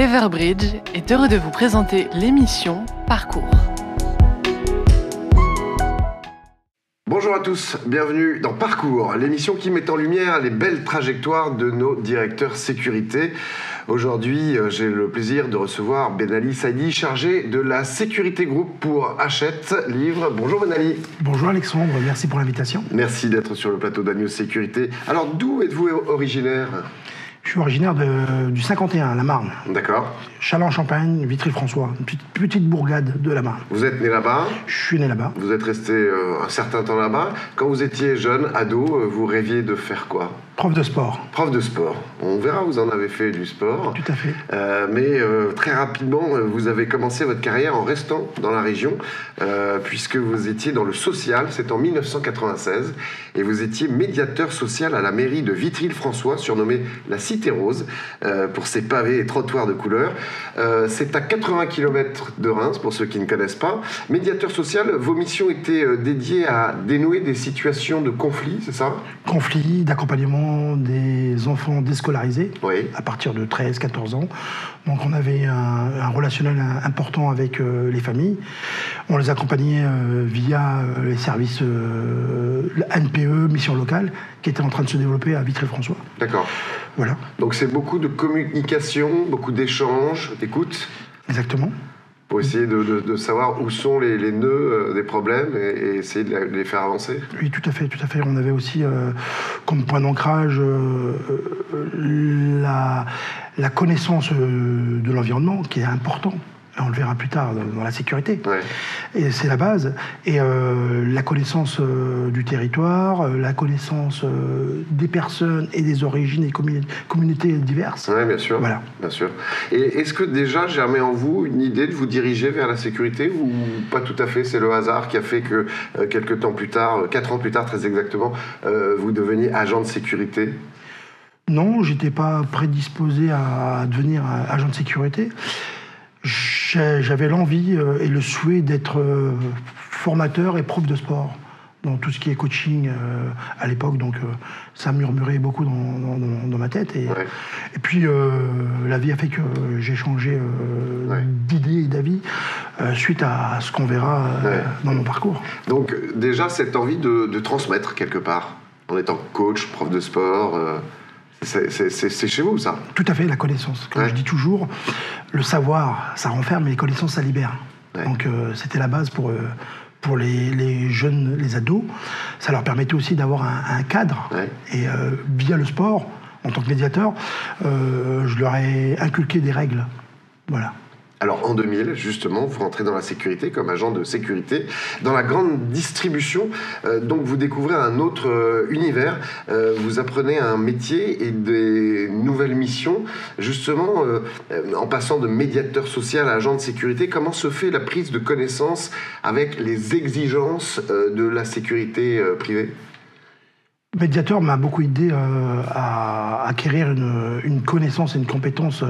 Everbridge est heureux de vous présenter l'émission Parcours. Bonjour à tous, bienvenue dans Parcours, l'émission qui met en lumière les belles trajectoires de nos directeurs sécurité. Aujourd'hui, j'ai le plaisir de recevoir Ben Ali Saidi, chargé de la sécurité groupe pour Hachette Livre. Bonjour Ben Ali. Bonjour Alexandre, merci pour l'invitation. Merci d'être sur le plateau d'Agneau Sécurité. Alors, d'où êtes-vous originaire ? Je suis originaire du 51, la Marne. D'accord. Châlons-en-Champagne, Vitry-le-François, une petite bourgade de la Marne. Vous êtes né là-bas ? Je suis né là-bas. Vous êtes resté un certain temps là-bas. Quand vous étiez jeune, ado, vous rêviez de faire quoi ? Prof de sport. Prof de sport. On verra, vous en avez fait du sport. Tout à fait. Mais très rapidement, vous avez commencé votre carrière en restant dans la région, puisque vous étiez dans le social, c'est en 1996, et vous étiez médiateur social à la mairie de Vitry-le-François, surnommé la Cité Rose, pour ses pavés et trottoirs de couleur. C'est à 80 km de Reims, pour ceux qui ne connaissent pas. Médiateur social, vos missions étaient dédiées à dénouer des situations de conflit, c'est ça ? Conflit, d'accompagnement des enfants déscolarisés, oui, à partir de 13-14 ans. Donc on avait un relationnel important avec les familles. On les accompagnait via les services NPE, mission locale, qui étaient en train de se développer à Vitry-le-François. D'accord. Voilà. Donc c'est beaucoup de communication, beaucoup d'échanges, d'écoute. Exactement. Pour essayer de savoir où sont les nœuds des problèmes et essayer de les faire avancer. Oui, tout à fait, tout à fait. On avait aussi comme point d'ancrage la connaissance de l'environnement, qui est important. On le verra plus tard dans la sécurité. Ouais. Et c'est la base. Et la connaissance du territoire, la connaissance des personnes et des origines et communautés diverses. Oui, bien sûr. Voilà. Bien sûr. Et est-ce que déjà germait en vous une idée de vous diriger vers la sécurité ou pas tout à fait ? C'est le hasard qui a fait que quelques temps plus tard, 4 ans plus tard très exactement, vous deveniez agent de sécurité ? Non, j'étais pas prédisposé à devenir agent de sécurité. J'avais l'envie et le souhait d'être formateur et prof de sport dans tout ce qui est coaching à l'époque, donc ça murmurait beaucoup dans ma tête. Et puis la vie a fait que j'ai changé d'idée et d'avis suite à ce qu'on verra dans mon parcours. Donc déjà cette envie de transmettre quelque part, en étant coach, prof de sport... C'est chez vous, ça ? Tout à fait, la connaissance. Comme je dis toujours, le savoir, ça renferme, mais les connaissances, ça libère. Donc c'était la base pour les jeunes, les ados. Ça leur permettait aussi d'avoir un cadre. Et via le sport, en tant que médiateur, je leur ai inculqué des règles. Voilà. Alors en 2000, justement, vous rentrez dans la sécurité comme agent de sécurité. Dans la grande distribution, donc vous découvrez un autre univers, vous apprenez un métier et des nouvelles missions. Justement, en passant de médiateur social à agent de sécurité, comment se fait la prise de connaissance avec les exigences de la sécurité privée ? Le médiateur m'a beaucoup aidé à acquérir une connaissance et une compétence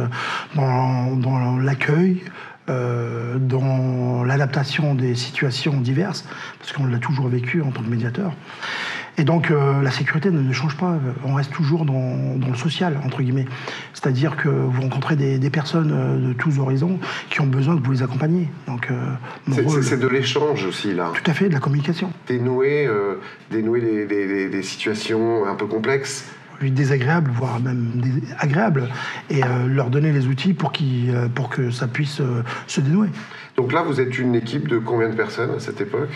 dans l'accueil, dans l'adaptation des situations diverses, parce qu'on l'a toujours vécu en tant que médiateur. Et donc la sécurité ne change pas, on reste toujours dans le social, entre guillemets. C'est-à-dire que vous rencontrez des personnes de tous horizons qui ont besoin que vous les accompagniez. Donc, c'est de l'échange aussi, là. Tout à fait, de la communication. Dénouer des situations un peu complexes. Désagréables, voire même agréables, et leur donner les outils pour que ça puisse se dénouer. Donc là, vous êtes une équipe de combien de personnes à cette époque ?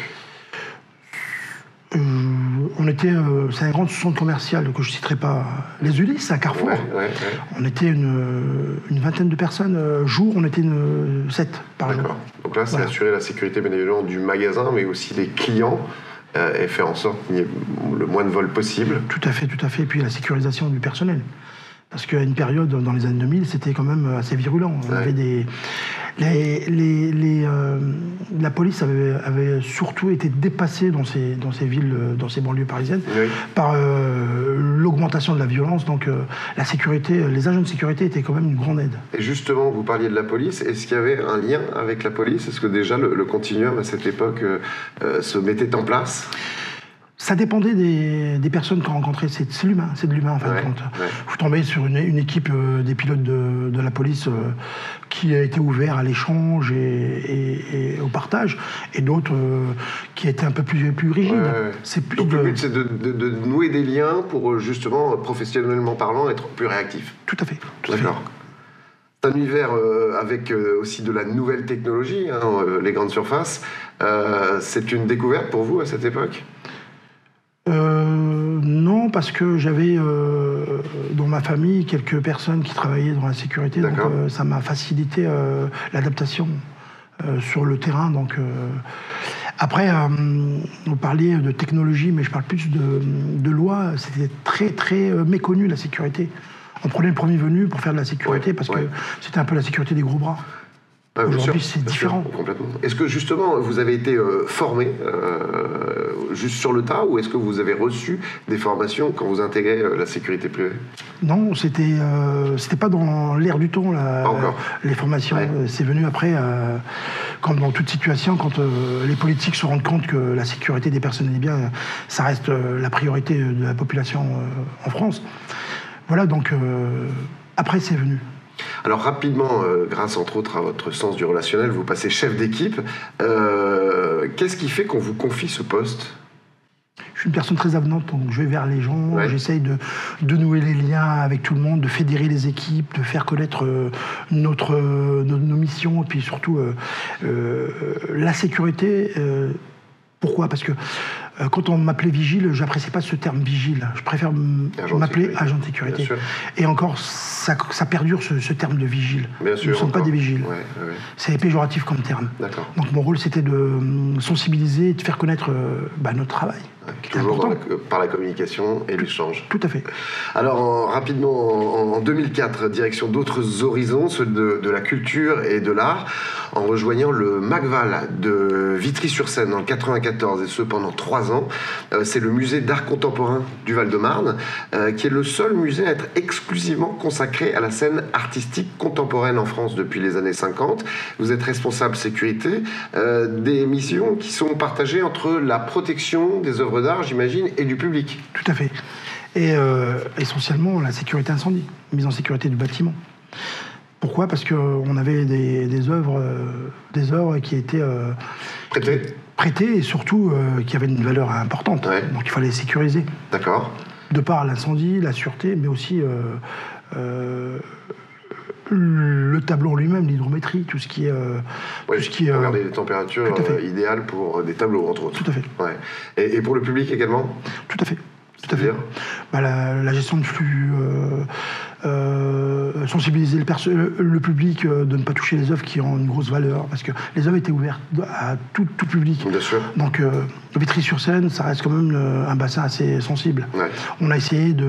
C'est un grand centre commercial que je ne citerai pas, les Ulysses, à Carrefour. On était une vingtaine de personnes. Jour, on était 7 par jour. Donc là, c'est assurer la sécurité bien évidemment du magasin, mais aussi des clients, et faire en sorte qu'il y ait le moins de vols possible. Tout à fait. Et puis la sécurisation du personnel. Parce qu'à une période, dans les années 2000, c'était quand même assez virulent. On avait la police avait surtout été dépassée dans ces villes, dans ces banlieues parisiennes, par l'augmentation de la violence. Donc la sécurité, les agents de sécurité étaient quand même une grande aide. Et justement, vous parliez de la police. Est-ce qu'il y avait un lien avec la police ? Est-ce que déjà le continuum à cette époque se mettait en place ? Ça dépendait des personnes qu'on rencontrait. C'est l'humain, c'est de l'humain en fin de compte. Ouais. Vous tombez sur une équipe des pilotes de la police qui a été ouvert à l'échange et au partage, et d'autres qui étaient un peu plus rigides. Donc le but, c'est de nouer des liens pour justement, professionnellement parlant, être plus réactif. Tout à fait. D'accord. C'est un univers avec aussi de la nouvelle technologie, les grandes surfaces. C'est une découverte pour vous à cette époque ? Non, parce que j'avais dans ma famille quelques personnes qui travaillaient dans la sécurité, donc ça m'a facilité l'adaptation sur le terrain. Donc, après, vous parliez de technologie, mais je parle plus de loi. C'était très, très méconnu, la sécurité. On prenait le premier venu pour faire de la sécurité parce que c'était un peu la sécurité des gros bras. Aujourd'hui, c'est différent. Complètement. Est-ce que justement, vous avez été formé juste sur le tas, ou est-ce que vous avez reçu des formations quand vous intégrez la sécurité privée ? Non, c'était pas dans l'air du temps, les formations. C'est venu après, comme dans toute situation, quand les politiques se rendent compte que la sécurité des personnes et des biens, ça reste la priorité de la population en France. Voilà, donc après, c'est venu. Alors rapidement, grâce entre autres à votre sens du relationnel, vous passez chef d'équipe. Qu'est-ce qui fait qu'on vous confie ce poste ? Je suis une personne très avenante, donc je vais vers les gens, j'essaye de nouer les liens avec tout le monde, de fédérer les équipes, de faire connaître nos missions, et puis surtout la sécurité. Pourquoi ? Parce que quand on m'appelait vigile, j'appréciais pas ce terme vigile. Je préfère m'appeler agent de sécurité. Et encore, ça perdure ce terme de vigile. Bien sûr, nous ne sommes pas des vigiles. C'est péjoratif comme terme. Donc mon rôle, c'était de sensibiliser et de faire connaître notre travail. Toujours par la communication et l'échange. Tout à fait. Alors, rapidement, en 2004, direction d'autres horizons, ceux de la culture et de l'art, en rejoignant le MACVAL de Vitry-sur-Seine en 1994, et ce pendant 3 ans. C'est le musée d'art contemporain du Val-de-Marne, qui est le seul musée à être exclusivement consacré à la scène artistique contemporaine en France depuis les années 50. Vous êtes responsable sécurité, des missions qui sont partagées entre la protection des œuvres d'art, j'imagine, et du public. Tout à fait. Et essentiellement, la sécurité incendie, mise en sécurité du bâtiment. Pourquoi ? Parce qu'on avait des œuvres qui étaient prêtées et surtout qui avaient une valeur importante. Donc il fallait les sécuriser. D'accord. De par l'incendie, la sûreté, mais aussi le tableau en lui-même, l'hydrométrie, tout ce qui est... regarder les températures idéales pour des tableaux, entre autres. Tout à fait. Et pour le public également ? Tout à fait. C'est-à-dire la gestion de flux, sensibiliser le public de ne pas toucher les œuvres qui ont une grosse valeur, parce que les œuvres étaient ouvertes à tout public. Bien sûr. Donc Vitry-sur-Seine, ça reste quand même un bassin assez sensible. On a essayé du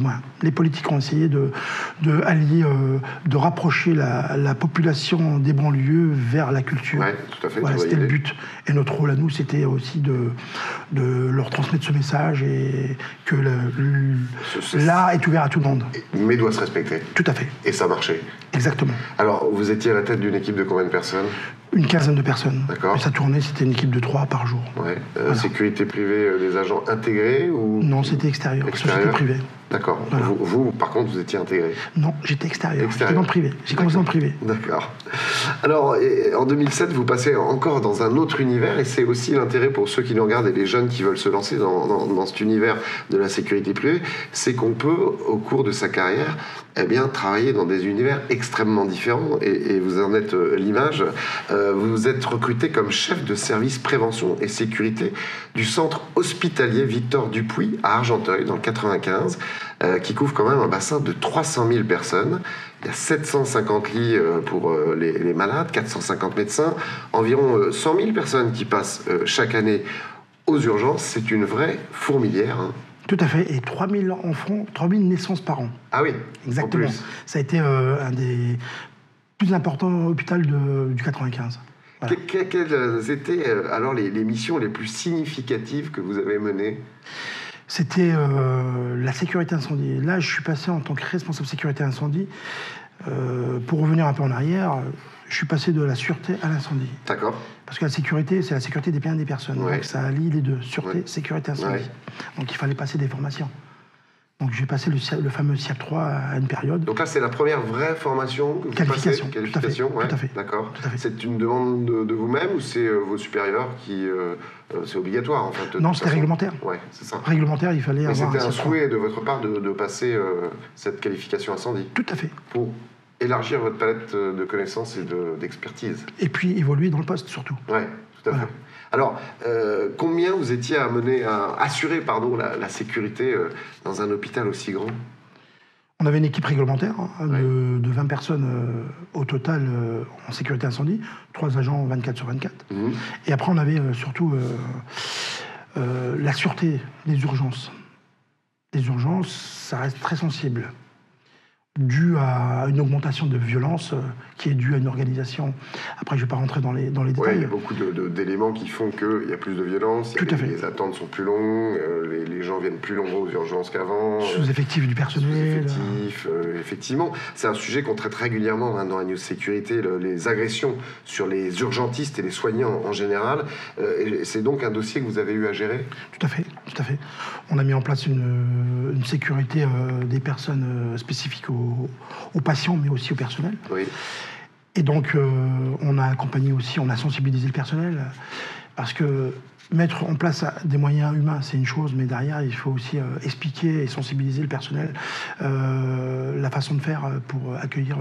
moins, les politiques ont essayé de allier, de rapprocher la population des banlieues vers la culture. Tout à fait. Voilà, c'était le but. Et notre rôle à nous, c'était aussi de leur transmettre ce message et que l'art est ouvert à tout le monde. Mais doit se respecter. Tout à fait. Et ça marchait. Exactement. Alors, vous étiez à la tête d'une équipe de combien de personnes ? Une quinzaine de personnes. D'accord. Et ça tournait, c'était une équipe de 3 par jour. Voilà. Sécurité privée, des agents intégrés ou... Non, c'était extérieur. Société privée. D'accord. Voilà. Vous, par contre, vous étiez intégré ? Non, j'étais extérieur. J'étais dans le privé. J'ai commencé dans le privé. D'accord. Alors, en 2007, vous passez encore dans un autre univers, et c'est aussi l'intérêt pour ceux qui nous regardent et les jeunes qui veulent se lancer dans cet univers de la sécurité privée, c'est qu'on peut, au cours de sa carrière, travailler dans des univers extrêmement différents, et vous en êtes l'image. Vous êtes recruté comme chef de service prévention et sécurité du centre hospitalier Victor Dupuy à Argenteuil, dans le 95, qui couvre quand même un bassin de 300 000 personnes. Il y a 750 lits pour les malades, 450 médecins, environ 100 000 personnes qui passent chaque année aux urgences. C'est une vraie fourmilière. Tout à fait, et 3000 enfants, 3000 naissances par an. Ah oui, exactement. En plus. Ça a été un des plus importants hôpitaux du 95. Voilà. Quelles étaient alors les missions les plus significatives que vous avez menées ? C'était la sécurité incendie. Là, je suis passé en tant que responsable sécurité incendie. Pour revenir un peu en arrière, Je suis passé de la sûreté à l'incendie. D'accord. Parce que la sécurité, c'est la sécurité des biens et des personnes. Ouais. Donc ça allie les deux, sûreté, sécurité, incendie. Ouais. Donc il fallait passer des formations. Donc j'ai passé le fameux SIAC 3 à une période. Donc là, c'est la première vraie formation que vous Qualification, passez. tout à fait, ouais. tout à fait. D'accord. Tout à fait. C'est une demande de vous-même ou c'est vos supérieurs qui... c'est obligatoire, en fait. Non, c'était réglementaire. Oui, c'est ça. Réglementaire, il fallait Mais avoir c'était un SIAC 3. souhait de votre part de passer cette qualification incendie Tout à fait. pour élargir votre palette de connaissances et d'expertise. Et puis évoluer dans le poste, surtout. Oui, tout à Voilà. fait. Alors, combien vous étiez amené à assurer la sécurité dans un hôpital aussi grand? On avait une équipe réglementaire hein, Ouais. de 20 personnes au total en sécurité incendie, 3 agents 24 sur 24. Mhm. Et après, on avait surtout la sûreté des urgences. Les urgences, ça reste très sensible, dû à une augmentation de violence qui est due à une organisation. Après, je ne vais pas rentrer dans les Ouais, détails. il y a beaucoup d'éléments qui font qu'il y a plus de violence, Tout à fait. les attentes sont plus longues, les gens viennent plus nombreux aux urgences qu'avant. Sous-effectifs du personnel. Sous-effectifs, effectivement. C'est un sujet qu'on traite régulièrement hein, dans la news sécurité, les agressions sur les urgentistes et les soignants en général. Et c'est donc un dossier que vous avez eu à gérer? Tout à fait, tout à fait. On a mis en place une sécurité des personnes spécifiques aux patients, mais aussi au personnel. Oui. Et donc, on a accompagné aussi, on a sensibilisé le personnel, parce que mettre en place des moyens humains, c'est une chose, mais derrière, il faut aussi expliquer et sensibiliser le personnel la façon de faire pour accueillir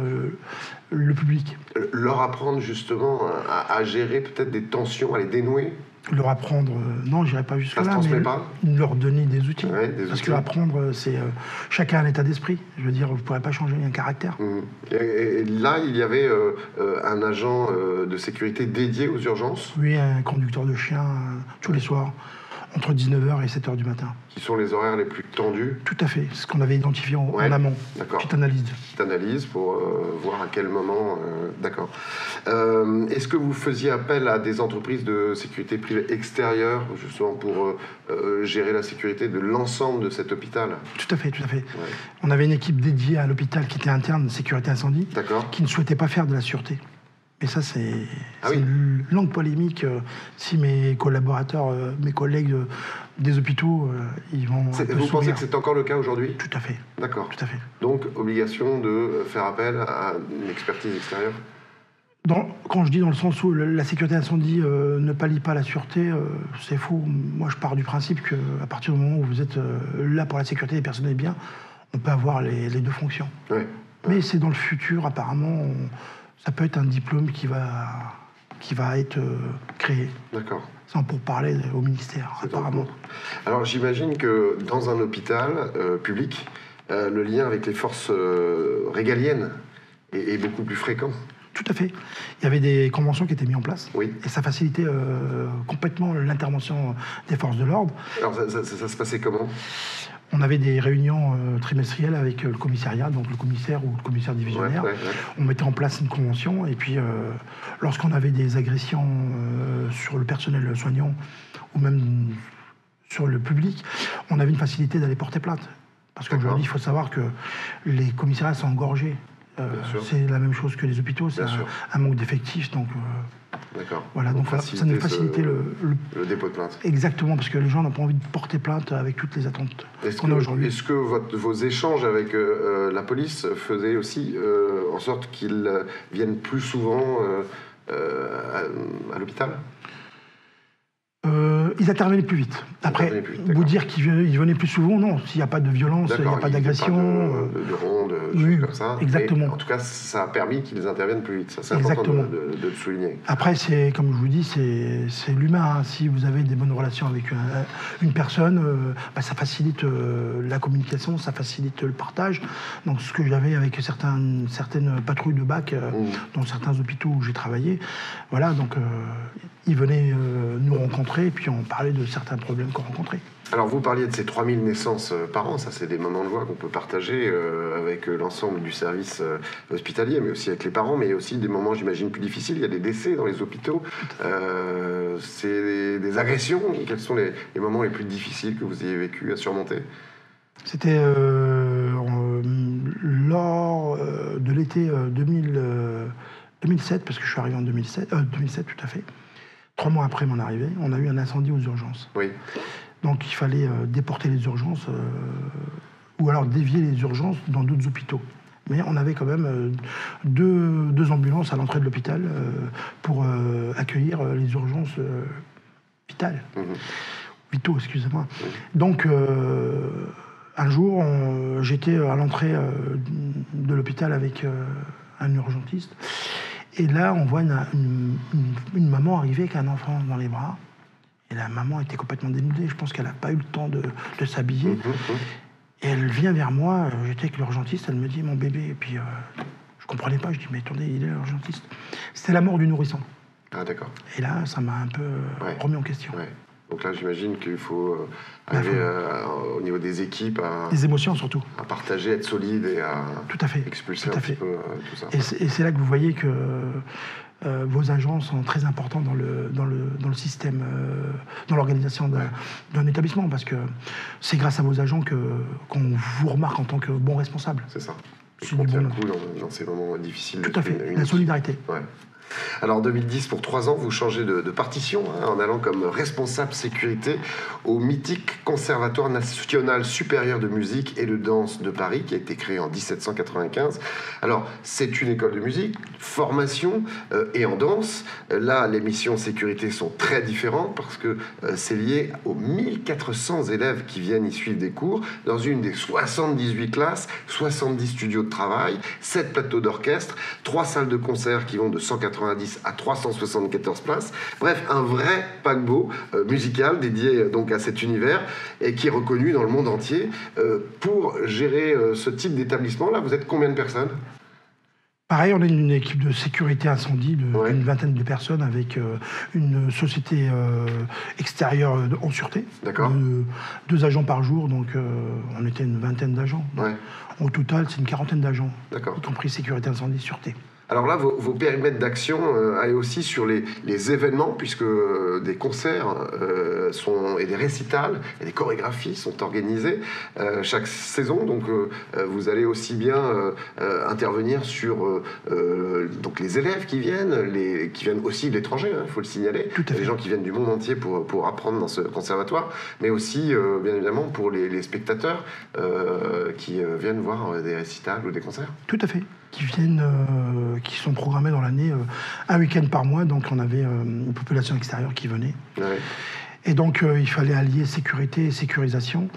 le public. Leur apprendre justement à gérer peut-être des tensions, à les dénouer. Leur apprendre, non, je n'irai pas Ça se jusque-là, transmet mais pas? leur donner des outils. Ouais, des Parce outils. que apprendre, c'est chacun a un état d'esprit. Je veux dire, vous ne pourrez pas changer un caractère. Mhm. Et là, il y avait un agent de sécurité dédié aux urgences, Oui, un conducteur de chien tous les soirs, entre 19h et 7h du matin. qui sont les horaires les plus tendus. Tout à fait, ce qu'on avait identifié en Ouais, amont. d'accord. Petite analyse. Petite analyse pour voir à quel moment... d'accord. Est-ce que vous faisiez appel à des entreprises de sécurité privée extérieures, justement pour gérer la sécurité de l'ensemble de cet hôpital? Tout à fait, tout à fait. Ouais. On avait une équipe dédiée à l'hôpital qui était interne, sécurité incendie, D'accord. qui ne souhaitait pas faire de la sûreté. Et ça, c'est Ah oui. une longue polémique. Si mes collaborateurs, mes collègues des hôpitaux, ils vont un peu Vous pensez s'ouvrir. que c'est encore le cas aujourd'hui? Tout à fait, D'accord. tout à fait. Donc, obligation de faire appel à une expertise extérieure? Quand je dis dans le sens où la sécurité incendie ne pallie pas la sûreté, c'est faux. Moi, je pars du principe qu'à partir du moment où vous êtes là pour la sécurité des personnes et des biens, on peut avoir les deux fonctions. Ouais. Mais c'est dans le futur, apparemment, ça peut être un diplôme qui va être créé. D'accord. C'est en pourparler au ministère, C'est en apparemment. cours. Alors j'imagine que dans un hôpital public, le lien avec les forces régaliennes est beaucoup plus fréquent. Tout à fait. Il y avait des conventions qui étaient mises en place. Oui. Et ça facilitait complètement l'intervention des forces de l'ordre. Alors ça se passait comment? On avait des réunions trimestrielles avec le commissariat, donc le commissaire ou le commissaire divisionnaire. Ouais. On mettait en place une convention et puis lorsqu'on avait des agressions sur le personnel soignant ou même sur le public, on avait une facilité d'aller porter plainte. Parce D'accord. qu'aujourd'hui, il faut savoir que les commissariats sont engorgés. sûr. C'est la même chose que les hôpitaux, c'est Bien sûr. un manque d'effectifs. Donc D'accord. voilà, donc ça nous facilitait le dépôt de plainte. exactement, parce que les gens n'ont pas envie de porter plainte avec toutes les attentes qu'on a aujourd'hui. Est-ce que vos échanges avec la police faisaient aussi en sorte qu'ils viennent plus souvent à l'hôpital? Ils intervenaient plus vite. Après, intervenaient plus vite, vous d'accord. dire qu'ils venaient plus souvent, non. S'il n'y a pas de violence, il n'y a pas d'agression. De ronde, oui, choses comme ça. exactement. Mais en tout cas, ça a permis qu'ils interviennent plus vite. Ça, c'est important Exactement. de le souligner. Après, c'est comme je vous dis, c'est l'humain. Hein. Si vous avez des bonnes relations avec une personne, ça facilite la communication, ça facilite le partage. Donc, ce que j'avais avec certaines patrouilles de BAC dans certains hôpitaux où j'ai travaillé, voilà, donc ils venaient nous rencontrer et puis on parlait de certains problèmes qu'on rencontrait. Alors, vous parliez de ces 3000 naissances par an. Ça, c'est des moments de joie qu'on peut partager avec l'ensemble du service hospitalier, mais aussi avec les parents, mais aussi des moments, j'imagine, plus difficiles. Il y a des décès dans les hôpitaux. C'est des agressions. Quels sont les moments les plus difficiles que vous ayez vécu à surmonter? C'était lors de l'été 2007, parce que je suis arrivé en 2007, 2007 tout à fait. 3 mois après mon arrivée, on a eu un incendie aux urgences. Oui. Donc il fallait déporter les urgences, ou alors dévier les urgences dans d'autres hôpitaux. Mais on avait quand même deux ambulances à l'entrée de l'hôpital pour accueillir les urgences vitales. Vitaux, excusez-moi. Donc un jour, j'étais à l'entrée de l'hôpital avec un urgentiste. Et là, on voit une maman arriver avec un enfant dans les bras. Et la maman était complètement dénudée. Je pense qu'elle n'a pas eu le temps de s'habiller. Et elle vient vers moi. J'étais avec l'urgentiste. Elle me dit, mon bébé. Et puis, je ne comprenais pas. Je dis, mais attendez, il est l'urgentiste. C'était la mort du nourrisson. Ah, d'accord. Et là, ça m'a un peu remis en question. Ouais. Donc là, j'imagine qu'il faut arriver au niveau des équipes des émotions surtout. À partager, être solide et à tout à fait. Expulser tout à un fait. petit peu tout ça. Et c'est là que vous voyez que vos agents sont très importants dans le système, dans l'organisation d'un établissement, parce que c'est grâce à vos agents qu'on vous remarque en tant que bon responsable. C'est ça. C'est on du tient bon le coup dans ces moments difficiles. Tout à fait, la solidarité. Ouais. Alors en 2010, pour 3 ans, vous changez de partition en allant comme responsable sécurité au mythique Conservatoire national supérieur de musique et de danse de Paris, qui a été créé en 1795. Alors c'est une école de musique, formation et en danse. Là, les missions sécurité sont très différentes parce que c'est lié aux 1400 élèves qui viennent y suivre des cours dans une des 78 classes, 70 studios de travail, 7 plateaux d'orchestre, 3 salles de concert qui vont de 190 à 374 places. Bref, un vrai paquebot musical dédié donc à cet univers et qui est reconnu dans le monde entier. Pour gérer ce type d'établissement-là, vous êtes combien de personnes ? Pareil, on est une équipe de sécurité incendie d'une vingtaine de personnes avec une société extérieure en sûreté. D'accord. 2 agents par jour, donc on était une vingtaine d'agents. Ouais. Au total, c'est une 40aine d'agents, y compris sécurité incendie, sûreté. Alors là, vos périmètres d'action allaient aussi sur les événements, puisque des concerts et des récitals et des chorégraphies sont organisés chaque saison. Donc vous allez aussi bien intervenir sur donc les élèves qui viennent aussi de l'étranger, il faut le signaler. Tout à fait. Les gens qui viennent du monde entier pour apprendre dans ce conservatoire, mais aussi, bien évidemment, pour les spectateurs qui viennent voir des récitals ou des concerts. Tout à fait. Qui sont programmés dans l'année, un week-end par mois, donc on avait une population extérieure qui venait. Ouais. Et donc il fallait allier sécurité et sécurisation,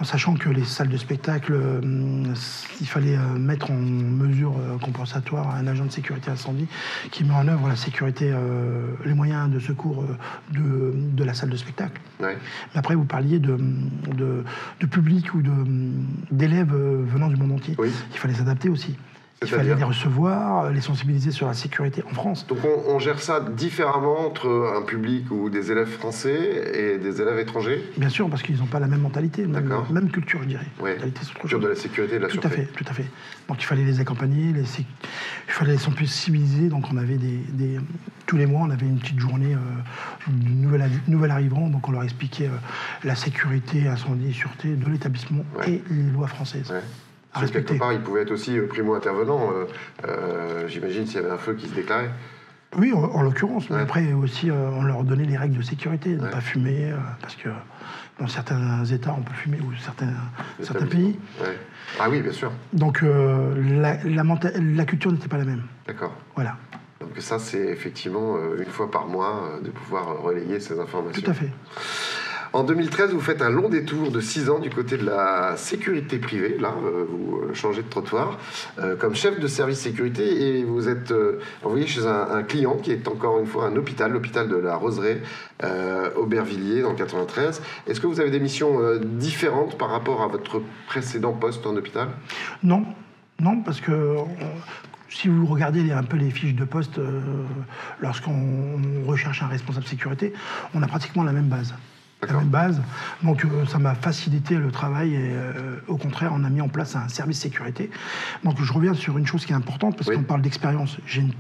en sachant que les salles de spectacle, il fallait mettre en mesure compensatoire un agent de sécurité incendie qui met en œuvre la sécurité, les moyens de secours de la salle de spectacle. Ouais. Mais après, vous parliez de public ou d'élèves venant du monde entier. Oui. Il fallait s'adapter aussi. Il fallait les recevoir, les sensibiliser sur la sécurité en France. Donc on gère ça différemment entre un public ou des élèves français et des élèves étrangers ? Bien sûr, parce qu'ils n'ont pas la même mentalité, même culture, je dirais. Oui, culture de la sécurité et de la sûreté. Tout à fait. Donc il fallait les accompagner, il fallait les sensibiliser. Donc on avait tous les mois, on avait une petite journée de nouvel arrivant. Donc on leur expliquait la sécurité, incendie, sûreté de l'établissement et les lois françaises. Ouais. Parce que quelque part, il pouvait être aussi primo-intervenant, j'imagine, s'il y avait un feu qui se déclarait. Oui, en l'occurrence. Mais après, aussi, on leur donnait les règles de sécurité, de ne pas fumer, parce que dans certains États, on peut fumer, ou certains pays. Ouais. Ah oui, bien sûr. Donc, la culture n'était pas la même. D'accord. Voilà. Donc ça, c'est effectivement une fois par mois de pouvoir relayer ces informations. Tout à fait. En 2013, vous faites un long détour de 6 ans du côté de la sécurité privée. Là, vous changez de trottoir comme chef de service sécurité et vous êtes envoyé chez un client qui est encore une fois un hôpital, l'hôpital de la Roseraie, Aubervilliers, dans le 93. Est-ce que vous avez des missions différentes par rapport à votre précédent poste en hôpital ? Non, parce que... Si vous regardez un peu les fiches de poste, lorsqu'on recherche un responsable sécurité, on a pratiquement la même base. Donc ça m'a facilité le travail et au contraire, on a mis en place un service sécurité. Donc je reviens sur une chose qui est importante parce qu'on parle d'expérience. J'ai une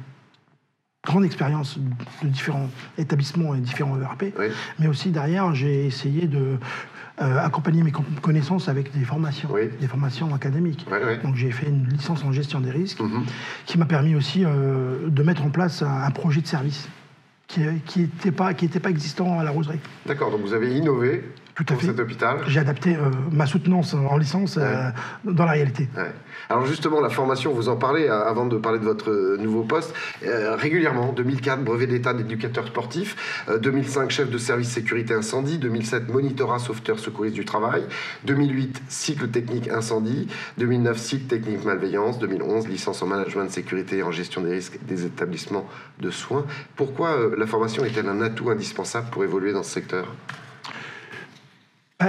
grande expérience de différents établissements et différents ERP, mais aussi derrière, j'ai essayé accompagner mes connaissances avec des formations académiques. Donc j'ai fait une licence en gestion des risques qui m'a permis aussi de mettre en place un projet de service qui n'était pas existant à la Roseraie. D'accord, donc vous avez innové pour cet hôpital. J'ai adapté ma soutenance en licence dans la réalité. Alors justement, la formation, vous en parlez avant de parler de votre nouveau poste. Régulièrement, 2004, brevet d'état d'éducateur sportif, 2005, chef de service sécurité incendie, 2007, monitorat sauveteur secouriste du travail, 2008, cycle technique incendie, 2009, cycle technique malveillance, 2011, licence en management de sécurité et en gestion des risques des établissements de soins. Pourquoi la formation est-elle un atout indispensable pour évoluer dans ce secteur ?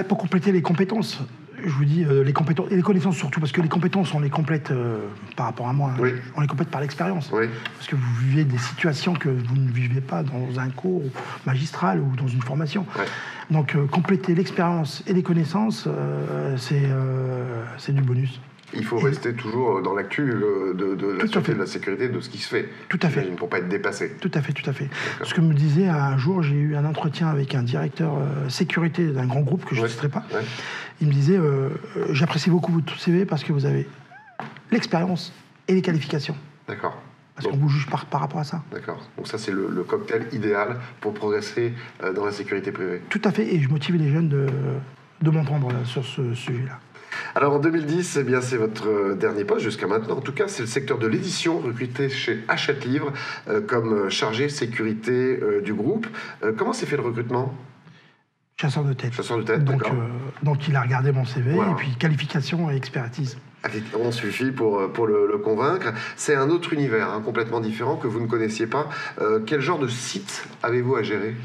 Pour compléter les compétences, je vous dis les compétences et les connaissances surtout, parce que les compétences on les complète par rapport à moi, on les complète par l'expérience, parce que vous vivez des situations que vous ne vivez pas dans un cours magistral ou dans une formation. Donc compléter l'expérience et les connaissances, c'est du bonus. Il faut rester toujours dans l'actu de la sûreté, de la sécurité, de ce qui se fait. Tout à fait. Pour ne pas être dépassé. Tout à fait. Ce que me disait un jour, j'ai eu un entretien avec un directeur sécurité d'un grand groupe que je ne citerai pas. Il me disait j'apprécie beaucoup votre CV parce que vous avez l'expérience et les qualifications. D'accord. Parce qu'on vous juge par rapport à ça. D'accord. Donc ça, c'est le cocktail idéal pour progresser dans la sécurité privée. Tout à fait. Et je motive les jeunes de m'entendre sur ce sujet-là. Alors en 2010, eh bien, c'est votre dernier poste jusqu'à maintenant. En tout cas, c'est le secteur de l'édition recruté chez Hachette Livre comme chargé sécurité du groupe. Comment s'est fait le recrutement ? Chasseur de tête. Chasseur de tête, d'accord. Donc il a regardé mon CV et puis qualification et expertise. On suffit pour le convaincre. C'est un autre univers, complètement différent, que vous ne connaissiez pas. Quel genre de site avez-vous à gérer ?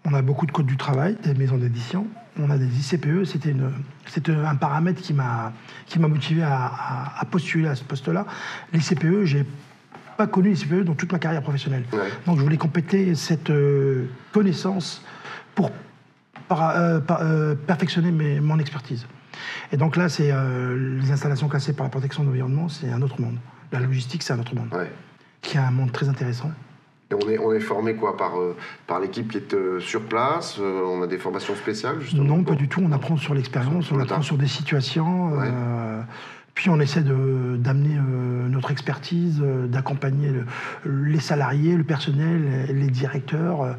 On a beaucoup de codes du travail, des maisons d'édition. On a des ICPE. C'était un paramètre qui m'a motivé à postuler à ce poste-là. L'ICPE, j'ai pas connu l'ICPE dans toute ma carrière professionnelle. Donc je voulais compléter cette connaissance pour perfectionner mon expertise. Et donc là, c'est les installations classées par la protection de l'environnement, c'est un autre monde. La logistique, c'est un autre monde, qui est un monde très intéressant. Et on est formé quoi par l'équipe qui est sur place. On a des formations spéciales justement. Non, pas du tout. On apprend sur l'expérience, on apprend sur des situations. Puis on essaie d'amener notre expertise, d'accompagner les salariés, le personnel, les directeurs,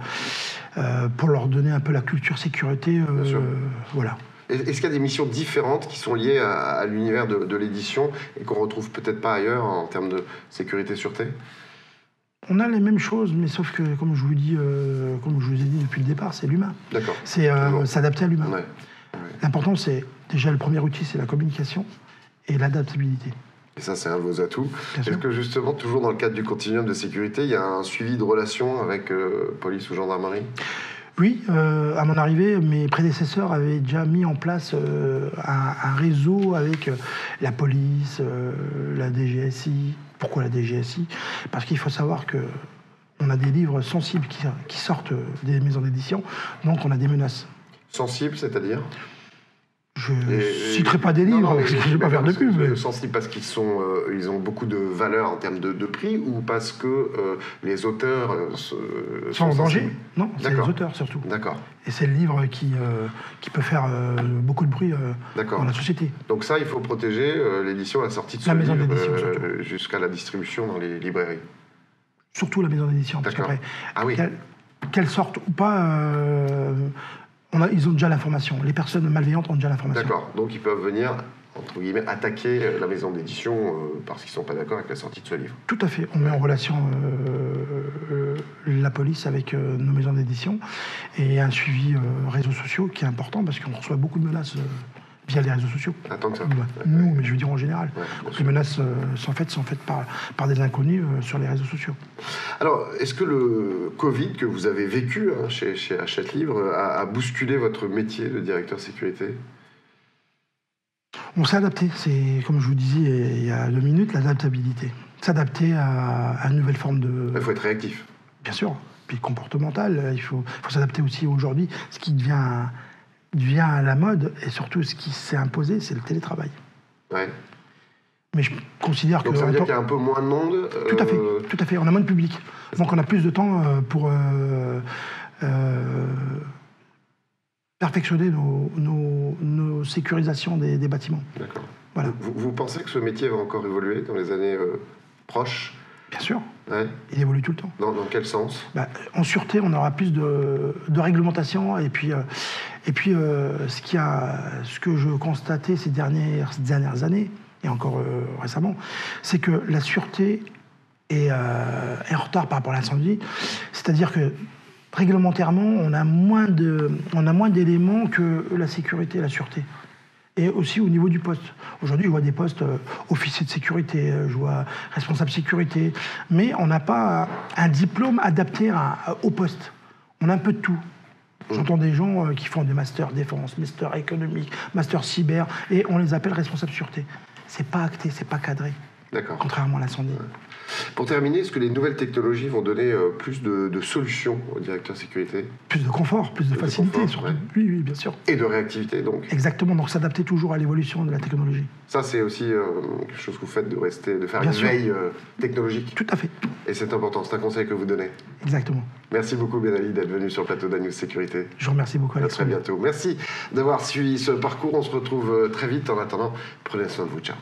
pour leur donner un peu la culture sécurité. Voilà. Est-ce qu'il y a des missions différentes qui sont liées à l'univers de l'édition et qu'on retrouve peut-être pas ailleurs en termes de sécurité-sûreté ? On a les mêmes choses, mais sauf que, comme je vous ai dit depuis le départ, c'est l'humain. D'accord. C'est s'adapter à l'humain. L'important, c'est déjà le premier outil, c'est la communication et l'adaptabilité. Et ça, c'est un de vos atouts. Est-ce que justement, toujours dans le cadre du continuum de sécurité, il y a un suivi de relations avec police ou gendarmerie ? Oui, à mon arrivée, mes prédécesseurs avaient déjà mis en place un réseau avec la police, la DGSI. Pourquoi la DGSI ? Parce qu'il faut savoir qu'on a des livres sensibles qui sortent des maisons d'édition, donc on a des menaces. Sensibles, c'est-à-dire ? Je ne citerai pas des livres, parce que je ne vais pas faire de pub. Mais... Sensibles parce qu'ils ils ont beaucoup de valeur en termes de prix, ou parce que les auteurs sont en danger ? Non, c'est les auteurs surtout. D'accord. Et c'est le livre qui peut faire beaucoup de bruit dans la société. Donc ça, il faut protéger l'édition à la sortie de ce maison livre d'édition, jusqu'à la distribution dans les librairies. Surtout la maison d'édition, parce qu'après, qu'elle sorte ou pas... ils ont déjà l'information. Les personnes malveillantes ont déjà l'information. D'accord. Donc ils peuvent venir, entre guillemets, attaquer la maison d'édition parce qu'ils ne sont pas d'accord avec la sortie de ce livre. Tout à fait. On met en relation la police avec nos maisons d'édition et un suivi réseaux sociaux qui est important parce qu'on reçoit beaucoup de menaces via les réseaux sociaux. Tant que ça. Nous, mais je veux dire en général. Les menaces sont faites par des inconnus sur les réseaux sociaux. Alors, est-ce que le Covid que vous avez vécu chez Hachette Livre a bousculé votre métier de directeur sécurité ? On s'est adapté. C'est, comme je vous disais il y a 2 minutes, l'adaptabilité. S'adapter à une nouvelle forme de... Il faut être réactif. Bien sûr. Puis comportemental. Il faut s'adapter aussi aujourd'hui. Ce qui devient à la mode, et surtout ce qui s'est imposé, c'est le télétravail. Ouais. Mais je considère que... Donc ça veut dire qu'il y a un peu moins de monde Tout à fait. On a moins de public. Donc on a plus de temps pour perfectionner nos sécurisations des bâtiments. D'accord. Voilà. Vous pensez que ce métier va encore évoluer dans les années proches? Bien sûr, Ouais. il évolue tout le temps. Dans quel sens? En sûreté, on aura plus de réglementation. Et puis, ce que je constatais ces dernières années, et encore récemment, c'est que la sûreté est en retard par rapport à l'incendie. C'est-à-dire que réglementairement, on a moins d'éléments que la sécurité et la sûreté. Et aussi au niveau du poste. Aujourd'hui, je vois des postes officier de sécurité, je vois responsable sécurité, mais on n'a pas un diplôme adapté au poste. On a un peu de tout. J'entends des gens qui font des masters défense, master économique, master cyber, et on les appelle responsables sûreté. C'est pas acté, c'est pas cadré. D'accord. Contrairement à l'incendie. Ouais. Pour terminer, est-ce que les nouvelles technologies vont donner plus de solutions aux directeurs sécurité? Plus de confort, plus de facilité, confort, surtout. ouais. Oui, bien sûr. Et de réactivité, donc. Exactement, donc s'adapter toujours à l'évolution de la technologie. Ça, c'est aussi quelque chose que vous faites, de faire Bien une sûr. veille technologique. Tout à fait, Et c'est important, c'est un conseil que vous donnez. exactement. Merci beaucoup, Ben Ali, d'être venu sur le plateau d'Agnews Sécurité. Je vous remercie beaucoup, À Alex. très bientôt. Merci d'avoir suivi ce parcours. On se retrouve très vite. En attendant, prenez soin de vous. Ciao.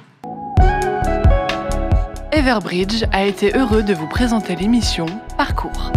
Everbridge a été heureux de vous présenter l'émission Parcours.